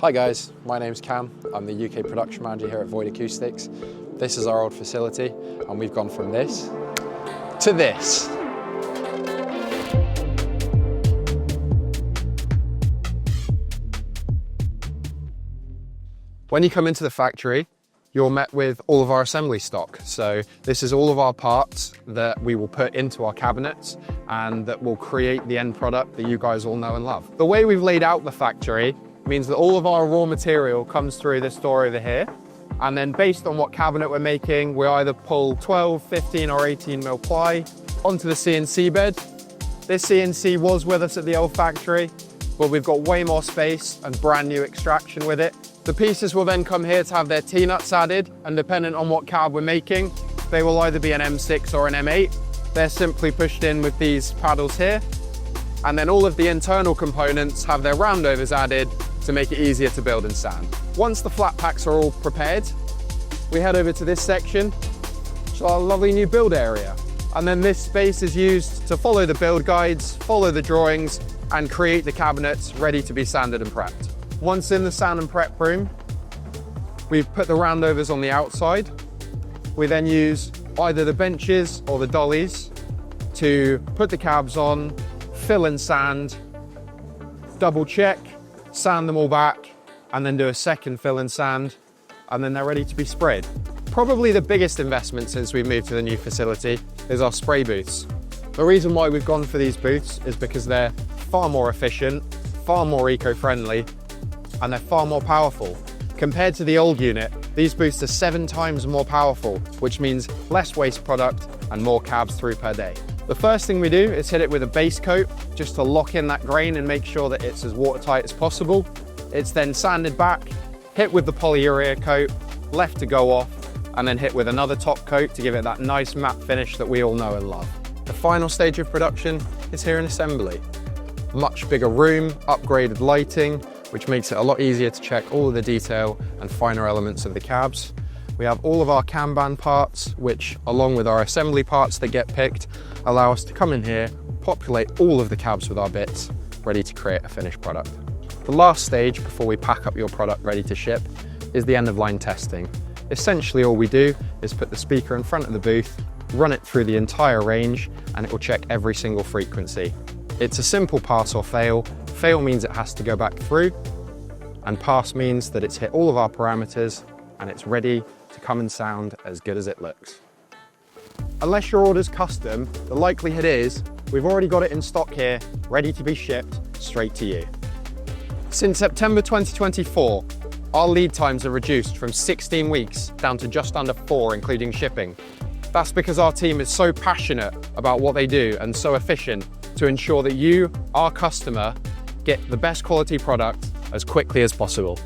Hi guys, my name's Cam. I'm the UK production manager here at Void Acoustics. This is our old facility and we've gone from this to this. When you come into the factory, you're met with all of our assembly stock. So this is all of our parts that we will put into our cabinets and that will create the end product that you guys all know and love. The way we've laid out the factory means that all of our raw material comes through this door over here. And then based on what cabinet we're making, we either pull 12, 15 or 18 mil ply onto the CNC bed. This CNC was with us at the old factory, but we've got way more space and brand new extraction with it. The pieces will then come here to have their T-nuts added, and depending on what cab we're making, they will either be an M6 or an M8. They're simply pushed in with these paddles here. And then all of the internal components have their roundovers added to make it easier to build and sand. Once the flat packs are all prepared, we head over to this section, which is our lovely new build area. And then this space is used to follow the build guides, follow the drawings, and create the cabinets ready to be sanded and prepped. Once in the sand and prep room, we've put the roundovers on the outside. We then use either the benches or the dollies to put the cabs on, fill and sand, double check, sand them all back, and then do a second fill and sand, and then they're ready to be sprayed. Probably the biggest investment since we moved to the new facility is our spray booths. The reason why we've gone for these booths is because they're far more efficient, far more eco-friendly, and they're far more powerful. Compared to the old unit, these booths are 7 times more powerful, which means less waste product and more cabs through per day. The first thing we do is hit it with a base coat just to lock in that grain and make sure that it's as watertight as possible. It's then sanded back, hit with the polyurea coat, left to go off, and then hit with another top coat to give it that nice matte finish that we all know and love. The final stage of production is here in assembly. Much bigger room, upgraded lighting, which makes it a lot easier to check all of the detail and finer elements of the cabs. We have all of our Kanban parts, which along with our assembly parts that get picked, allow us to come in here, populate all of the cabs with our bits, ready to create a finished product. The last stage before we pack up your product ready to ship is the end of line testing. Essentially all we do is put the speaker in front of the booth, run it through the entire range, and it will check every single frequency. It's a simple pass or fail. Fail means it has to go back through, and pass means that it's hit all of our parameters and it's ready to come and sound as good as it looks. Unless your order's custom, the likelihood is we've already got it in stock here, ready to be shipped straight to you. Since September 2024, our lead times are reduced from 16 weeks down to just under 4, including shipping. That's because our team is so passionate about what they do and so efficient to ensure that you, our customer, get the best quality product as quickly as possible.